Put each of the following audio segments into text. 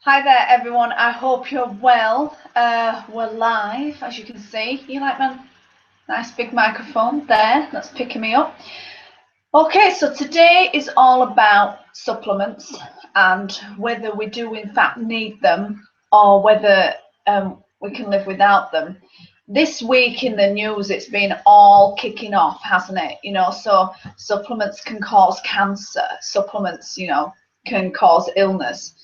Hi there, everyone. I hope you're well. We're live, as you can see. You like my nice big microphone there? That's picking me up. Okay, so today is all about supplements and whether we do in fact need them or whether we can live without them. This week in the news, it's been all kicking off, hasn't it? So supplements can cause cancer. Supplements, can cause illness.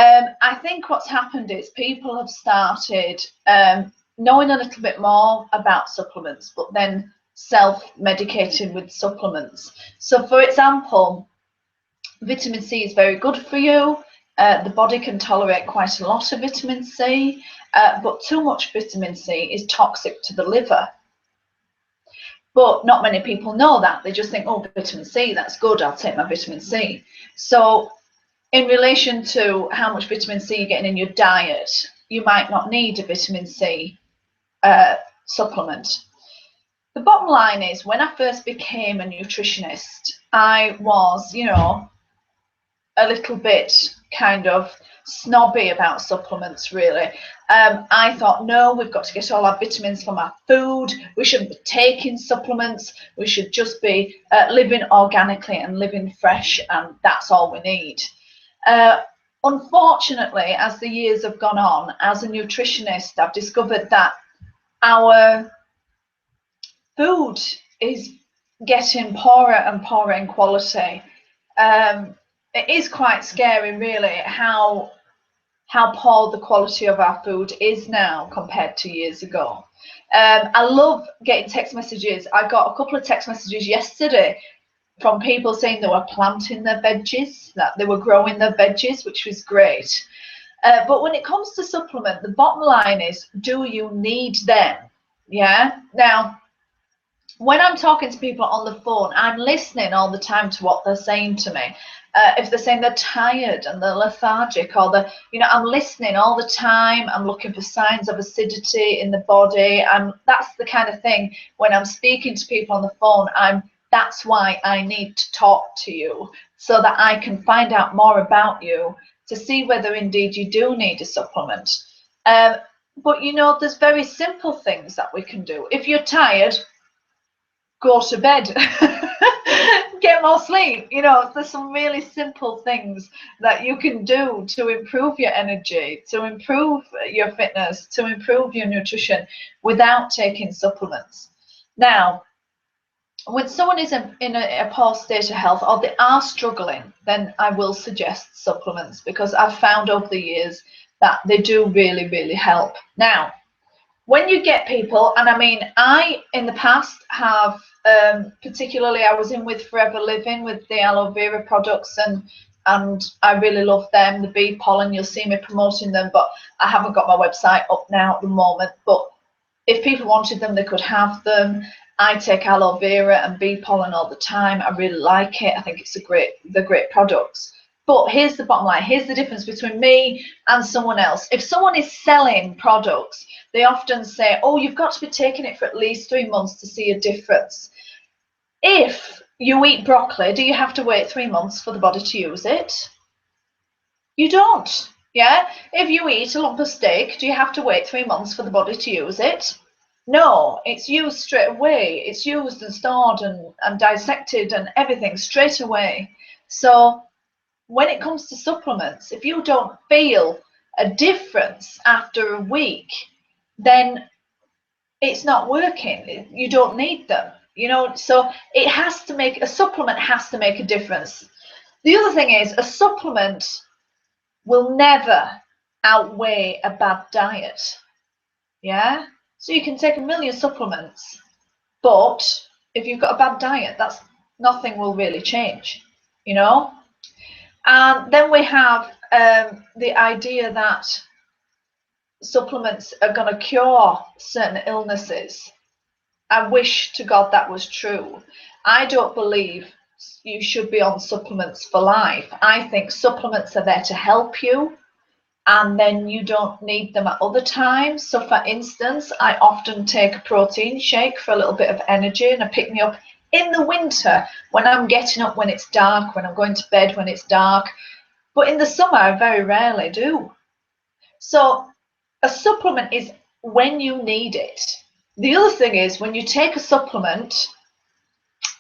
I think what's happened is people have started knowing a little bit more about supplements, but then self-medicating with supplements. So, for example, vitamin C is very good for you. The body can tolerate quite a lot of vitamin C, but too much vitamin C is toxic to the liver. But not many people know that. They just think, oh, vitamin C, that's good, I'll take my vitamin C. So in relation to how much vitamin C you're getting in your diet, you might not need a vitamin C supplement. The bottom line is, when I first became a nutritionist, I was, a little bit kind of snobby about supplements, really. I thought, no, we've got to get all our vitamins from our food. We shouldn't be taking supplements. We should just be living organically and living fresh, and that's all we need. Unfortunately, as the years have gone on, as a nutritionist, I've discovered that our food is getting poorer and poorer in quality. It is quite scary, really, how poor the quality of our food is now compared to years ago. I love getting text messages. I got a couple of text messages yesterday from people saying they were planting their veggies, that they were growing their veggies, which was great. But when it comes to supplement, the bottom line is, do you need them? Yeah. Now, when I'm talking to people on the phone, I'm listening all the time to what they're saying to me. If they're saying they're tired and they're lethargic, or I'm listening all the time. I'm looking for signs of acidity in the body. That's the kind of thing when I'm speaking to people on the phone. That's why I need to talk to you, so that I can find out more about you to see whether indeed you do need a supplement. But there's very simple things that we can do. If you're tired, go to bed. Get more sleep. There's some really simple things that you can do to improve your energy, to improve your fitness, to improve your nutrition without taking supplements. Now, when someone is in a poor state of health, or they are struggling, then I will suggest supplements, because I've found over the years that they do really, really help. Now, when you get people, and I in the past have, particularly I was in with Forever Living with the aloe vera products, and I really love them, the bee pollen. You'll see me promoting them, but I haven't got my website up now at the moment. But if people wanted them, they could have them. I take aloe vera and bee pollen all the time. I really like it. I think they're great products. But here's the bottom line. Here's the difference between me and someone else. If someone is selling products, they often say, oh, you've got to be taking it for at least 3 months to see a difference. If you eat broccoli, do you have to wait 3 months for the body to use it? You don't. Yeah? If you eat a lump of steak, do you have to wait 3 months for the body to use it? No, it's used straight away. It's used and stored and dissected and everything straight away. So when it comes to supplements, if you don't feel a difference after a week, then it's not working. You don't need them. So a supplement has to make a difference. The other thing is, a supplement will never outweigh a bad diet. Yeah? So you can take a million supplements, but if you've got a bad diet, nothing will really change, And then we have the idea that supplements are going to cure certain illnesses. I wish to God that was true. I don't believe you should be on supplements for life. I think supplements are there to help you, and then you don't need them at other times. So for instance, I often take a protein shake for a little bit of energy, and I pick me up in the winter when I'm getting up when it's dark, when I'm going to bed when it's dark. But in the summer, I very rarely do. So a supplement is when you need it. The other thing is when you take a supplement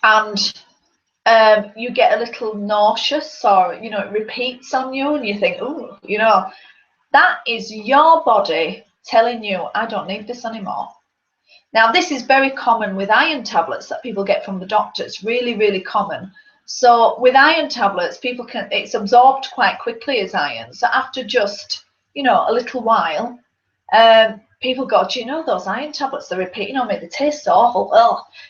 and you get a little nauseous, or it repeats on you and you think, oh, that is your body telling you, I don't need this anymore. Now, this is very common with iron tablets that people get from the doctors, really, really common. So with iron tablets, it's absorbed quite quickly as iron. So after just, a little while, people go, do you know those iron tablets, they're repeating on me, they taste so awful,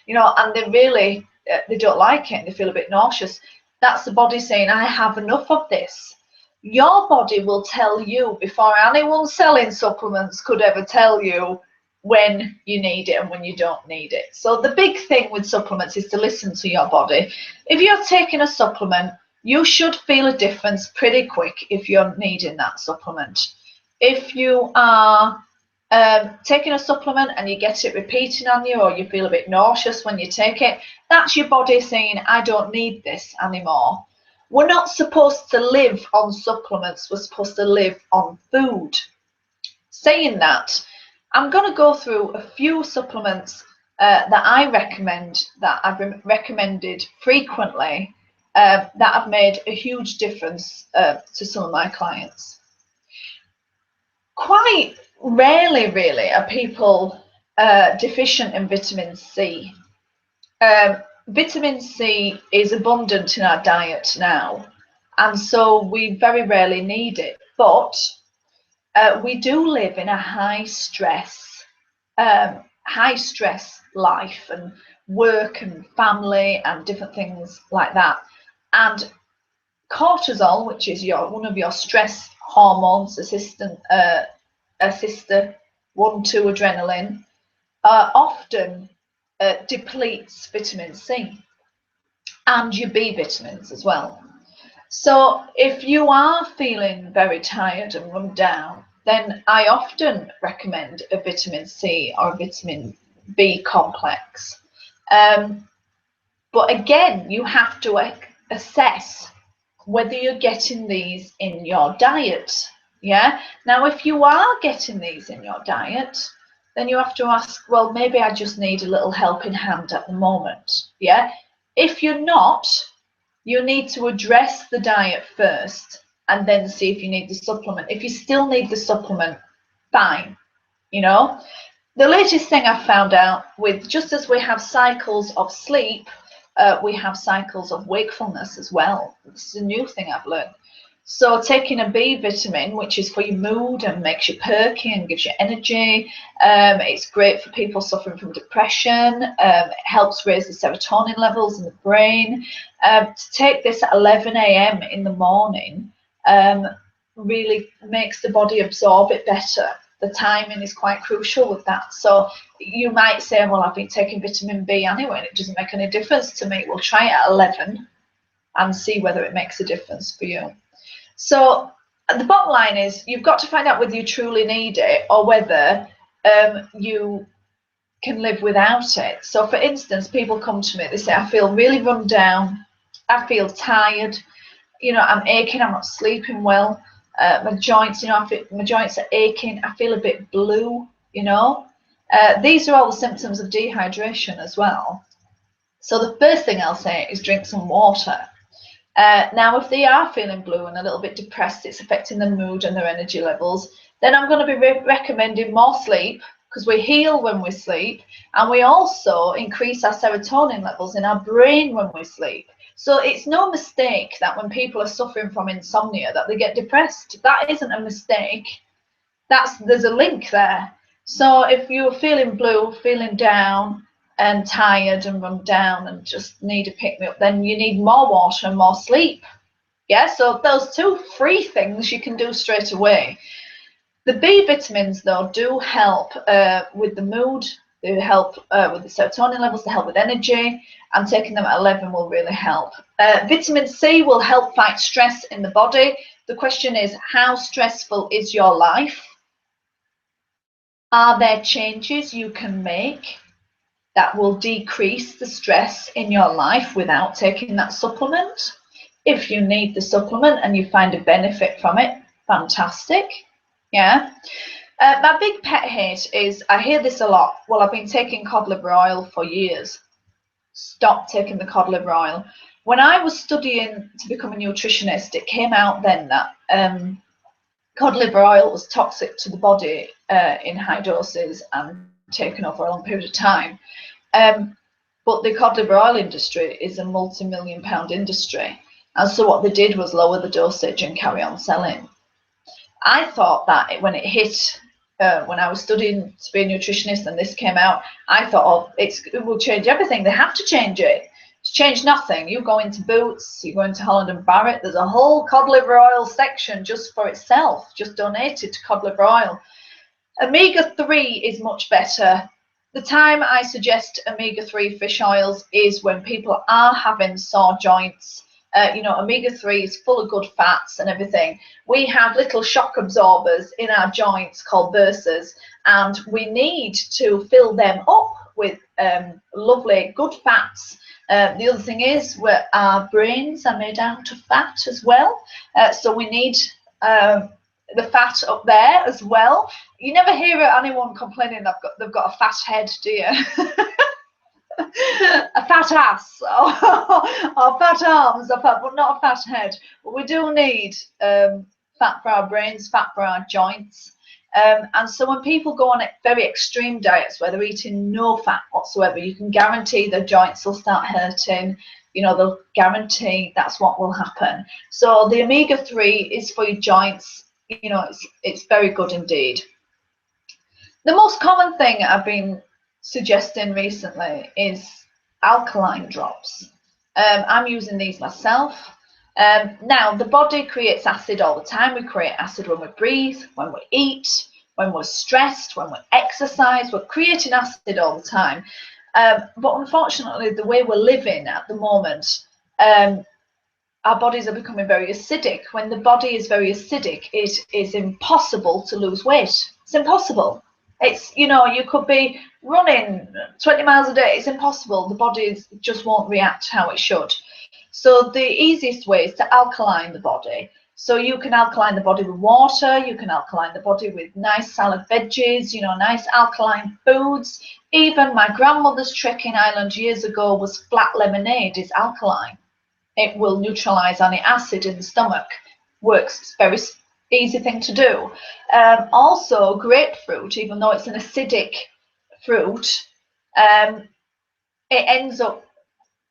and they don't like it and they feel a bit nauseous. That's the body saying, I have enough of this. Your body will tell you before anyone selling supplements could ever tell you when you need it and when you don't need it. So the big thing with supplements is to listen to your body. If you're taking a supplement, you should feel a difference pretty quick if you're needing that supplement. If you are taking a supplement and you get it repeating on you, or you feel a bit nauseous when you take it, that's your body saying, I don't need this anymore. We're not supposed to live on supplements, we're supposed to live on food. Saying that, I'm going to go through a few supplements that I recommend, that I've recommended frequently, that have made a huge difference to some of my clients. Quite rarely, really, are people deficient in vitamin C. Vitamin C is abundant in our diet now, and so we very rarely need it. But we do live in a high stress life, and work and family and different things like that. And cortisol, which is one of your stress hormones, a sister 1,2 adrenaline, often depletes vitamin C and your B vitamins as well. So if you are feeling very tired and run down, then I often recommend a vitamin C or a vitamin B complex. But again, you have to assess whether you're getting these in your diet. Yeah. Now, if you are getting these in your diet, then you have to ask, well, maybe I just need a little helping hand at the moment. Yeah. If you're not, you need to address the diet first and then see if you need the supplement. If you still need the supplement, fine. The latest thing I've found out, with just as we have cycles of sleep, we have cycles of wakefulness as well. This is a new thing I've learned. So taking a B vitamin, which is for your mood and makes you perky and gives you energy, it's great for people suffering from depression. It helps raise the serotonin levels in the brain. To take this at 11 a.m. in the morning really makes the body absorb it better. The timing is quite crucial with that. So you might say, well, I've been taking vitamin B anyway, and it doesn't make any difference to me. We'll try it at 11 and see whether it makes a difference for you. So the bottom line is, you've got to find out whether you truly need it or whether you can live without it. So for instance, people come to me, they say, I feel really run down, I feel tired, I'm aching, I'm not sleeping well, my joints, my joints are aching, I feel a bit blue, These are all the symptoms of dehydration as well. So the first thing I'll say is drink some water. Now, if they are feeling blue and a little bit depressed, it's affecting their mood and their energy levels, then I'm going to be recommending more sleep, because we heal when we sleep, and we also increase our serotonin levels in our brain when we sleep. So it's no mistake that when people are suffering from insomnia that they get depressed. That isn't a mistake. There's a link there. So if you're feeling blue, feeling down and tired and run down and just need a pick-me-up, then you need more water and more sleep. Yeah, so those two free things you can do straight away. The B vitamins, though, do help with the mood. They help with the serotonin levels. They help with energy, and taking them at 11 will really help. Vitamin C will help fight stress in the body. The question is, how stressful is your life? Are there changes you can make that will decrease the stress in your life without taking that supplement? If you need the supplement and you find a benefit from it, fantastic. Yeah. My big pet hate is, I hear this a lot, well, I've been taking cod liver oil for years. Stop taking the cod liver oil. When I was studying to become a nutritionist, it came out then that cod liver oil was toxic to the body in high doses and taken over a long period of time. But the cod liver oil industry is a multi-million-pound industry. And so what they did was lower the dosage and carry on selling. I thought that when it hit, when I was studying to be a nutritionist and this came out, I thought, oh, it will change everything. They have to change it. It's changed nothing. You go into Boots, you go into Holland and Barrett, there's a whole cod liver oil section just for itself, just donated to cod liver oil. Omega-3 is much better. The time I suggest omega-3 fish oils is when people are having sore joints. You know, omega-3 is full of good fats and everything. We have little shock absorbers in our joints called bursas, and we need to fill them up with lovely good fats. The other thing is our brains are made out of fat as well, so we need the fat up there as well. You never hear anyone complaining they've got a fat head, do you? A fat ass or fat arms, but not a fat head. But we do need fat for our brains, fat for our joints. And so when people go on very extreme diets where they're eating no fat whatsoever, you can guarantee their joints will start hurting. You know, they'll guarantee that's what will happen. So the omega-3 is for your joints. You know, it's very good indeed. The most common thing I've been suggesting recently is alkaline drops. I'm using these myself. Now, the body creates acid all the time. We create acid when we breathe, when we eat, when we're stressed, when we exercise. We're creating acid all the time. But unfortunately, the way we're living at the moment, our bodies are becoming very acidic. When the body is very acidic, it is impossible to lose weight. It's impossible. It's, you know, you could be running 20 miles a day. It's impossible. The body just won't react how it should. So the easiest way is to alkaline the body. So you can alkaline the body with water. You can alkaline the body with nice salad veggies, you know, nice alkaline foods. Even my grandmother's trick in Ireland years ago was flat lemonade is alkaline. It will neutralize any acid in the stomach. Works, very easy thing to do. Also, grapefruit, even though it's an acidic fruit, it ends up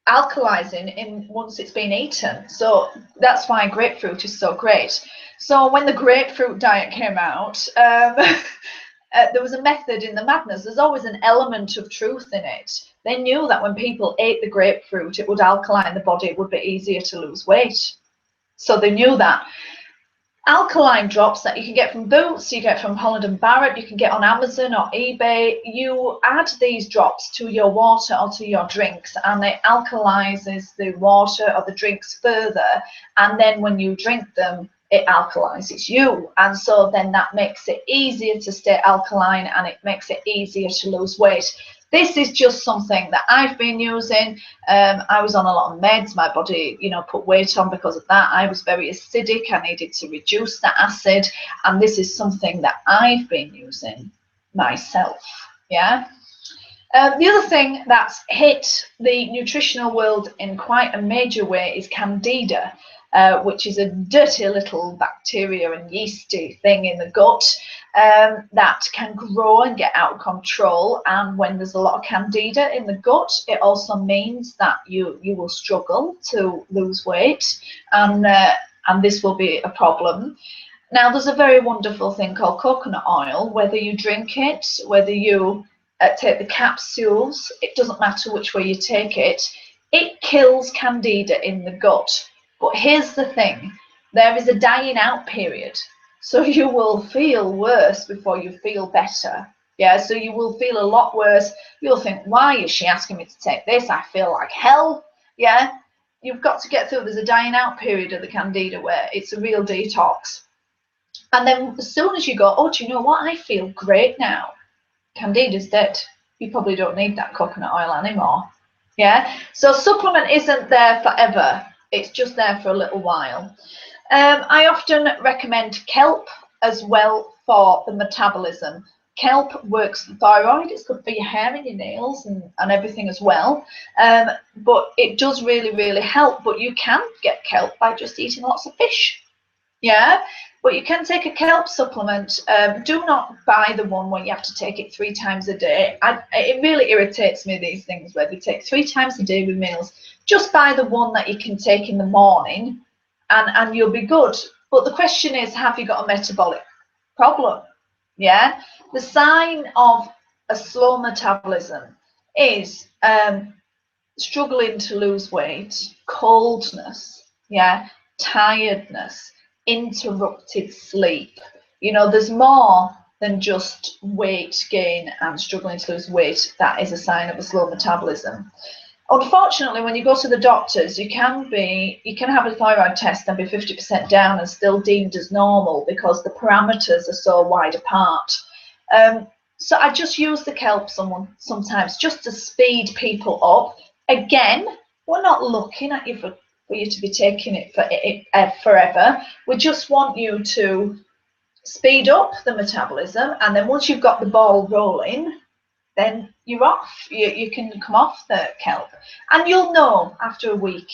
alkalizing once it's been eaten. So that's why grapefruit is so great. So when the grapefruit diet came out, there was a method in the madness. There's always an element of truth in it. They knew that when people ate the grapefruit, it would alkaline the body. It would be easier to lose weight. So they knew that. Alkaline drops that you can get from Boots, you get from Holland and Barrett, you can get on Amazon or eBay. You add these drops to your water or to your drinks, and it alkalizes the water or the drinks further. And then when you drink them, it alkalizes you. And so then that makes it easier to stay alkaline, and it makes it easier to lose weight. This is just something that I've been using. I was on a lot of meds. My body, you know, put weight on because of that. I was very acidic. I needed to reduce that acid. And this is something that I've been using myself. Yeah. The other thing that's hit the nutritional world in quite a major way is Candida, which is a dirty little bacteria and yeasty thing in the gut that can grow and get out of control. And when there's a lot of Candida in the gut, it also means that you will struggle to lose weight, and this will be a problem. Now, there's a very wonderful thing called coconut oil. Whether you drink it, whether you take the capsules, it doesn't matter which way you take it. It kills Candida in the gut. But here's the thing, there is a dying out period. So you will feel worse before you feel better. Yeah, so you will feel a lot worse. You'll think, why is she asking me to take this? I feel like hell. Yeah, you've got to get through. There's a dying out period of the Candida where it's a real detox. And then as soon as you go, oh, do you know what? I feel great now. Candida's dead. You probably don't need that coconut oil anymore. Yeah, so supplement isn't there forever. It's just there for a little while. I often recommend kelp as well for the metabolism. Kelp works the thyroid. It's good for your hair and your nails and everything as well. But it does really, really help. But you can get kelp by just eating lots of fish. Yeah, but you can take a kelp supplement. Do not buy the one where you have to take it 3 times a day. It really irritates me, these things where they take 3 times a day with meals. Just buy the one that you can take in the morning and you'll be good. But the question is, have you got a metabolic problem? Yeah, the sign of a slow metabolism is struggling to lose weight, coldness, yeah, tiredness, interrupted sleep. You know, there's more than just weight gain and struggling to lose weight. That is a sign of a slow metabolism. Unfortunately, when you go to the doctors, you can have a thyroid test and be 50% down and still deemed as normal because the parameters are so wide apart. So I just use the kelp sometimes just to speed people up. Again, we're not looking at you for you to be taking it for forever. We just want you to speed up the metabolism, and then once you've got the ball rolling, then you're off. You can come off the kelp, and you'll know after a week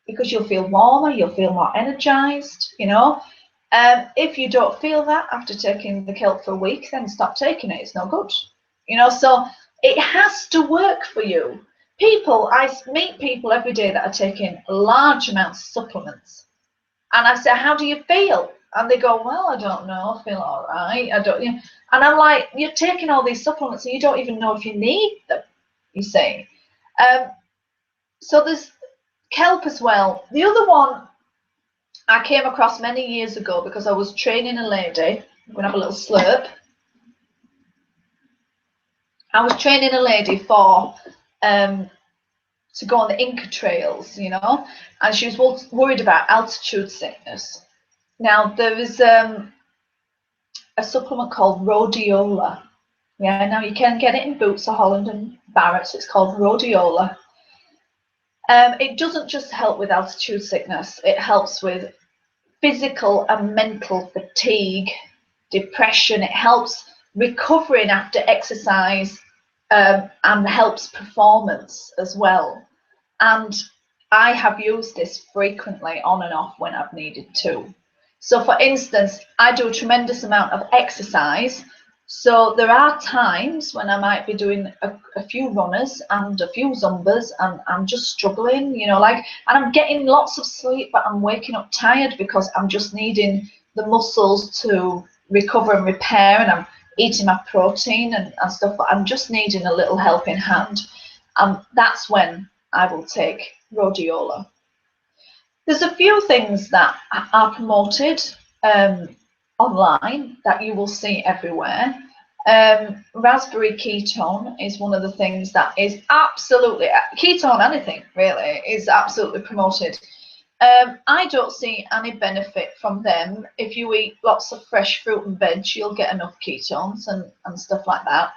because you'll feel warmer, you'll feel more energized, you know. If you don't feel that after taking the kelp for a week, then stop taking it. It's no good, you know. So it has to work for you. I meet people every day that are taking large amounts of supplements, and I say, how do you feel? And they go, well, I don't know, I feel all right. I don't, you know. And I'm like, you're taking all these supplements and you don't even know if you need them, you see. So there's kelp as well. The other one I came across many years ago because I was training a lady. I'm going to have a little slurp. I was training a lady for to go on the Inca trails, you know, and she was worried about altitude sickness. Now, there is a supplement called Rhodiola. Yeah, now you can get it in Boots or Holland and Barrett's. It's called Rhodiola. It doesn't just help with altitude sickness. It helps with physical and mental fatigue, depression. It helps recovering after exercise and helps performance as well. And I have used this frequently on and off when I've needed to. So for instance, I do a tremendous amount of exercise. So there are times when I might be doing a few runners and a few Zumbas and I'm just struggling, you know, and I'm getting lots of sleep, but I'm waking up tired because I'm just needing the muscles to recover and repair, and I'm eating my protein and stuff, but I'm just needing a little helping hand. And that's when I will take Rhodiola. There's a few things that are promoted online that you will see everywhere. Raspberry ketone is one of the things that is absolutely, ketone anything really, is absolutely promoted. I don't see any benefit from them. If you eat lots of fresh fruit and veg, you'll get enough ketones and stuff like that.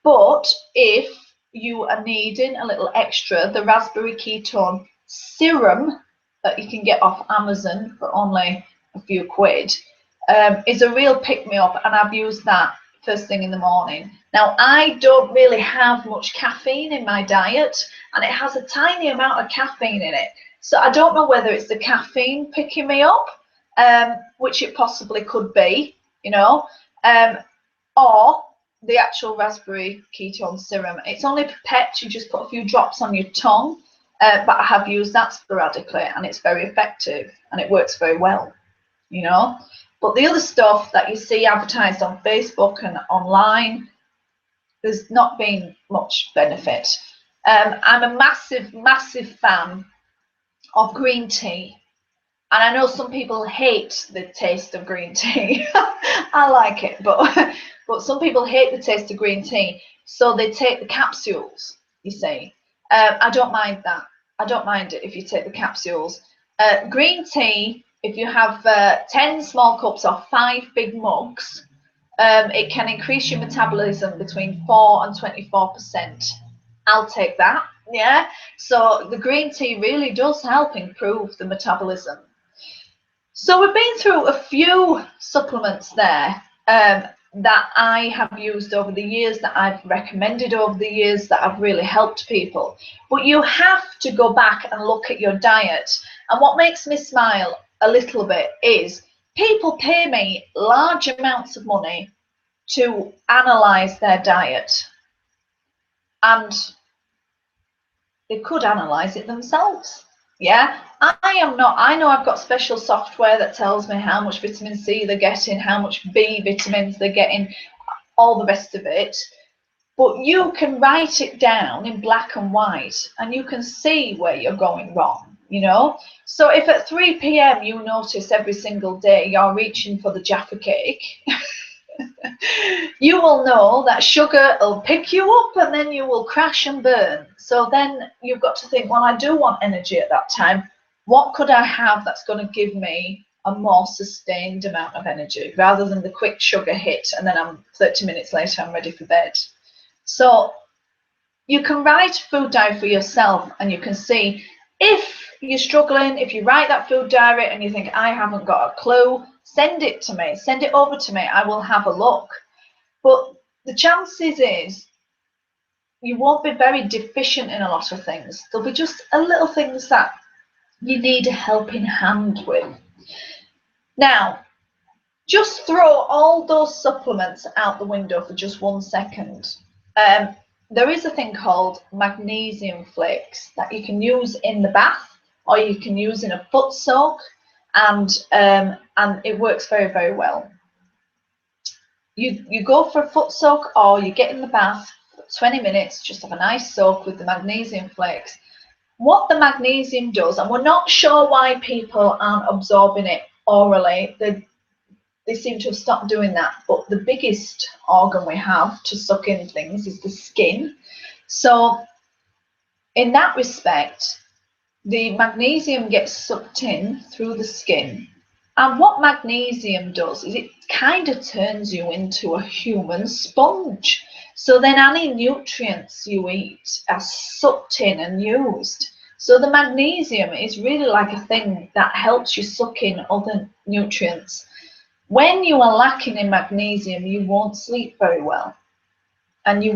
But if you are needing a little extra, the raspberry ketone serum that you can get off Amazon for only a few quid is a real pick-me-up, and I've used that first thing in the morning. Now, I don't really have much caffeine in my diet, and it has a tiny amount of caffeine in it. So I don't know whether it's the caffeine picking me up, which it possibly could be, you know, or the actual raspberry ketone serum. It's only pipette, you just put a few drops on your tongue, but I have used that sporadically and it's very effective and it works very well, you know. But the other stuff that you see advertised on Facebook and online, there's not been much benefit. I'm a massive fan of green tea. And I know some people hate the taste of green tea. I like it, but some people hate the taste of green tea. So they take the capsules, you see. I don't mind that. I don't mind it if you take the capsules. Green tea, if you have 10 small cups or 5 big mugs, it can increase your metabolism between 4 and 24%. I'll take that. Yeah, so the green tea really does help improve the metabolism. So we've been through a few supplements there that I have used over the years, that I've recommended over the years, that have really helped people. But you have to go back and look at your diet. And what makes me smile a little bit is people pay me large amounts of money to analyze their diet. And they could analyze it themselves. Yeah, I am not. I know I've got special software that tells me how much vitamin C they're getting, how much B vitamins they're getting, all the rest of it. But you can write it down in black and white and you can see where you're going wrong, you know? So if at 3 p.m. you notice every single day you're reaching for the Jaffa cake, you will know that sugar will pick you up and then you will crash and burn. So then you've got to think, well, I do want energy at that time. What could I have that's going to give me a more sustained amount of energy rather than the quick sugar hit and then I'm 30 minutes later, I'm ready for bed. So you can write food diary for yourself and you can see if you're struggling, if you write that food diary and you think, I haven't got a clue, send it to me, send it over to me, I will have a look. But the chances is you won't be very deficient in a lot of things. There'll be just a little things that you need a helping hand with. Now, just throw all those supplements out the window for just 1 second. There is a thing called magnesium flakes that you can use in the bath or you can use in a foot soak, and it works very, very well. You go for a foot soak or you get in the bath for 20 minutes, just have a nice soak with the magnesium flakes. What the magnesium does, and we're not sure why people aren't absorbing it orally, they seem to have stopped doing that, but the biggest organ we have to suck in things is the skin. So in that respect, the magnesium gets sucked in through the skin. And what magnesium does is it kind of turns you into a human sponge. So then any nutrients you eat are sucked in and used. So the magnesium is really like a thing that helps you suck in other nutrients. When you are lacking in magnesium, you won't sleep very well. And you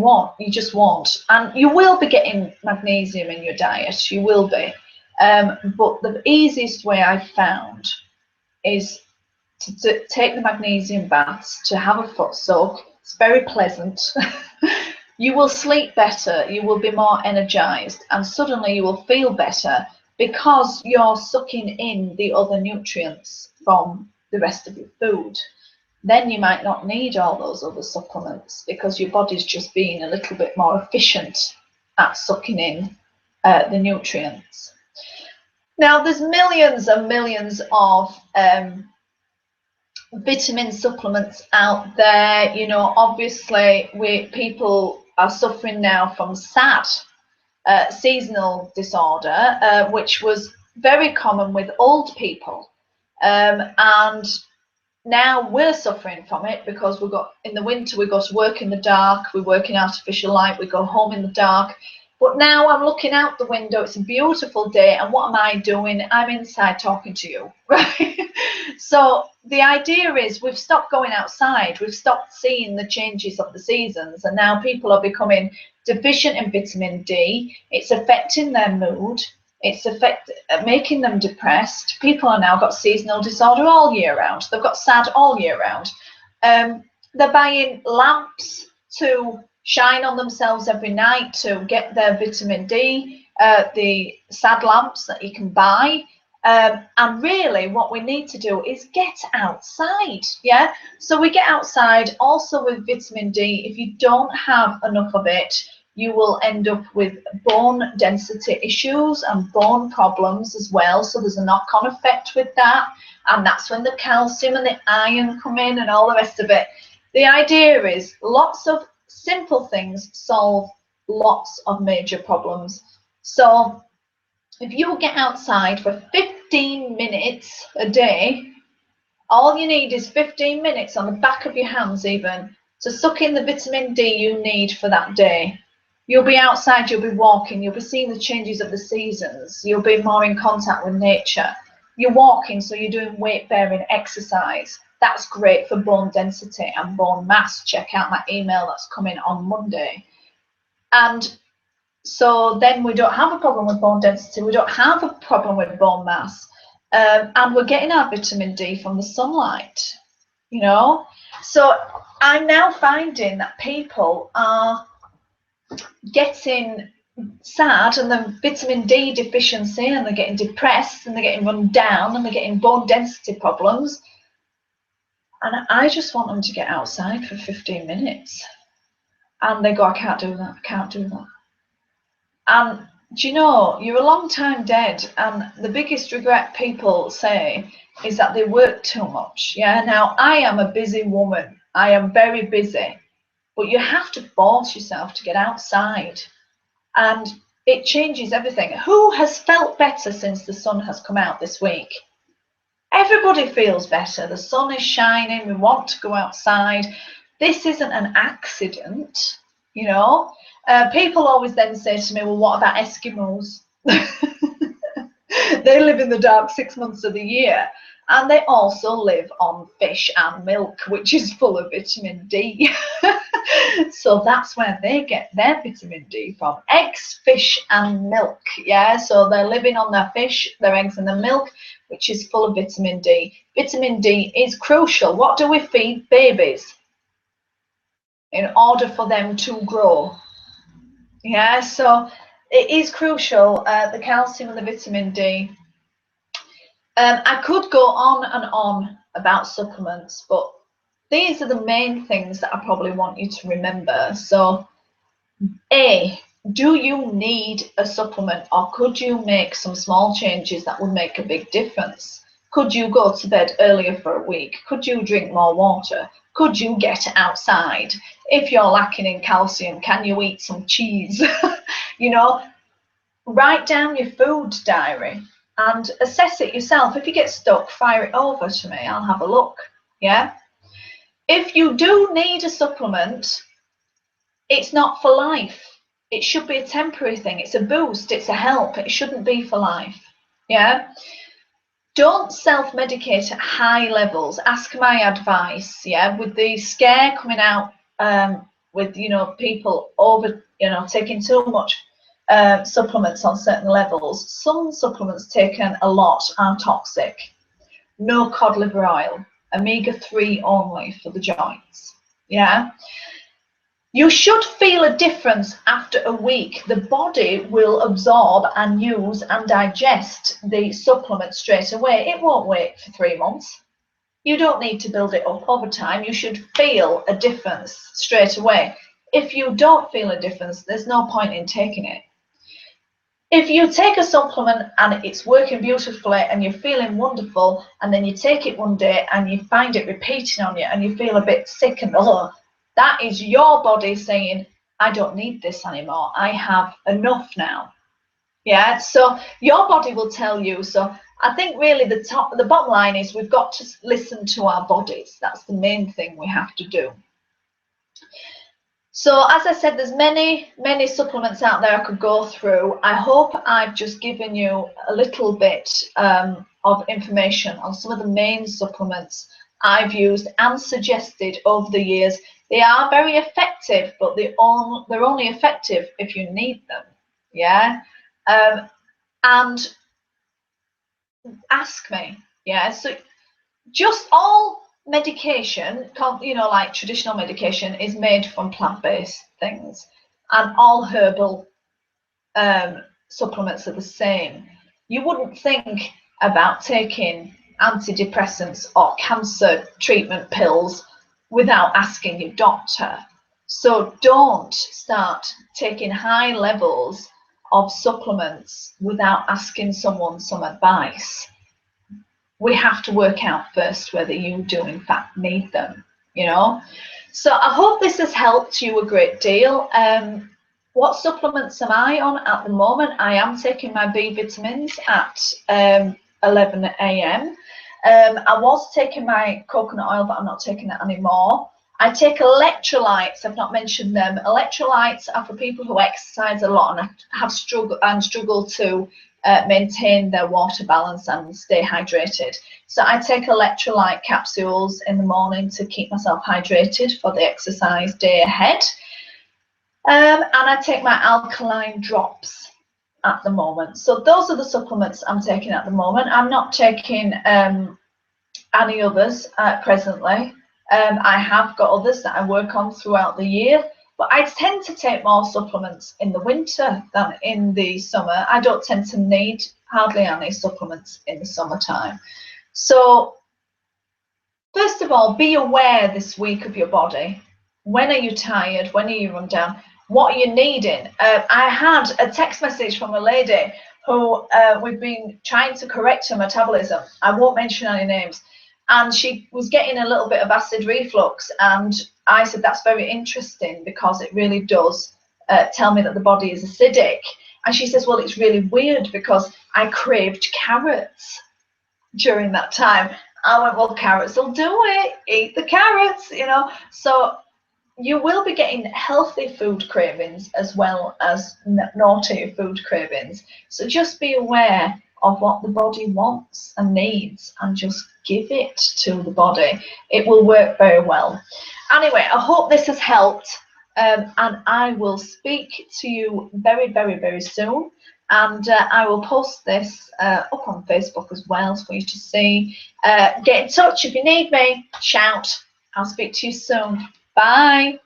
just won't. And you will be getting magnesium in your diet, you will be. But the easiest way I've found is to take the magnesium baths, to have a foot soak. It's very pleasant. You will sleep better, you will be more energized, and suddenly you will feel better because you're sucking in the other nutrients from the rest of your food. Then you might not need all those other supplements because your body's just being a little bit more efficient at sucking in the nutrients. Now, there's millions and millions of vitamin supplements out there. You know, obviously, people are suffering now from SAD, seasonal disorder, which was very common with old people. And now we're suffering from it because in the winter we go to work in the dark, we work in artificial light, we go home in the dark. But now I'm looking out the window, it's a beautiful day, and what am I doing? I'm inside talking to you, right? So the idea is we've stopped going outside, we've stopped seeing the changes of the seasons, and now people are becoming deficient in vitamin D. It's affecting their mood. It's making them depressed. People are now got seasonal disorder all year round. They've got SAD all year round. They're buying lamps to shine on themselves every night to get their vitamin D, the SAD lamps that you can buy. And really what we need to do is get outside. Yeah, so we get outside also with vitamin D. If you don't have enough of it, you will end up with bone density issues and bone problems as well. So there's a knock-on effect with that. And that's when the calcium and the iron come in and all the rest of it. The idea is lots of simple things solve lots of major problems. So if you get outside for 15 minutes a day, all you need is 15 minutes on the back of your hands even to suck in the vitamin D you need for that day. You'll be outside, you'll be walking, you'll be seeing the changes of the seasons, you'll be more in contact with nature. You're walking, so you're doing weight-bearing exercise. That's great for bone density and bone mass. Check out my email that's coming on Monday. And so then we don't have a problem with bone density, we don't have a problem with bone mass, and we're getting our vitamin D from the sunlight, you know. So I'm now finding that people are getting sad and the vitamin D deficiency, and they're getting depressed and they're getting run down and they're getting bone density problems. And I just want them to get outside for 15 minutes. And they go, I can't do that, I can't do that. And do you know, you're a long time dead, and the biggest regret people say is that they work too much. Yeah, now I am a busy woman, I am very busy, but you have to force yourself to get outside, and it changes everything. Who has felt better since the sun has come out this week? Everybody feels better. The sun is shining, we want to go outside. This isn't an accident, you know. People always then say to me, well, what about Eskimos? They live in the dark 6 months of the year, and they also live on fish and milk, which is full of vitamin D. So that's where they get their vitamin D from: eggs, fish and milk. Yeah, so they're living on their fish, their eggs and their milk, which is full of vitamin D. Vitamin D is crucial. What do we feed babies in order for them to grow? Yeah, so it is crucial, the calcium and the vitamin D. I could go on and on about supplements, but these are the main things that I probably want you to remember. So, A, do you need a supplement, or could you make some small changes that would make a big difference? Could you go to bed earlier for a week? Could you drink more water? Could you get outside? If you're lacking in calcium, can you eat some cheese? You know, write down your food diary and assess it yourself. If you get stuck, fire it over to me. I'll have a look. Yeah. If you do need a supplement, it's not for life. It should be a temporary thing. It's a boost. It's a help. It shouldn't be for life. Yeah. Don't self-medicate at high levels. Ask my advice. Yeah, with the scare coming out, with, you know, people over, you know, taking too much supplements on certain levels. Some supplements taken a lot are toxic. No cod liver oil, omega-3 only for the joints. Yeah. You should feel a difference after a week. The body will absorb and use and digest the supplement straight away. It won't wait for 3 months. You don't need to build it up over time. You should feel a difference straight away. If you don't feel a difference, there's no point in taking it. If you take a supplement and it's working beautifully and you're feeling wonderful, and then you take it one day and you find it repeating on you and you feel a bit sick and that is your body saying, I don't need this anymore. I have enough now. Yeah, so your body will tell you. So I think really the bottom line is we've got to listen to our bodies. That's the main thing we have to do. So as I said, there's many supplements out there I could go through. I hope I've just given you a little bit of information on some of the main supplements I've used and suggested over the years. They are very effective, but they're only effective if you need them. Yeah, and ask me. Yeah, so just all medication, you know, like traditional medication, is made from plant-based things, and all herbal supplements are the same. You wouldn't think about taking antidepressants or cancer treatment pills without asking your doctor. So don't start taking high levels of supplements without asking someone some advice. We have to work out first whether you do in fact need them, you know. So I hope this has helped you a great deal. What supplements am I on at the moment? I am taking my B vitamins at 11 AM. I was taking my coconut oil, but I'm not taking it anymore. I take electrolytes. I've not mentioned them. Electrolytes are for people who exercise a lot and have struggle to maintain their water balance and stay hydrated. So I take electrolyte capsules in the morning to keep myself hydrated for the exercise day ahead. And I take my alkaline drops at the moment. So those are the supplements I'm taking at the moment. I'm not taking any others presently. I have got others that I work on throughout the year, but I tend to take more supplements in the winter than in the summer. I don't tend to need hardly any supplements in the summertime. So first of all, be aware this week of your body. When are you tired? When are you run down? What are you needing? I had a text message from a lady who we've been trying to correct her metabolism. I won't mention any names. And she was getting a little bit of acid reflux. And I said, that's very interesting because it really does tell me that the body is acidic. And she says, well, it's really weird because I craved carrots during that time. I went, well, carrots will do it. Eat the carrots, you know. So you will be getting healthy food cravings as well as naughty food cravings. So just be aware of what the body wants and needs and just give it to the body. It will work very well. Anyway, I hope this has helped, and I will speak to you very, very, very soon. And I will post this up on Facebook as well for you to see. Get in touch if you need me. Shout. I'll speak to you soon. Bye.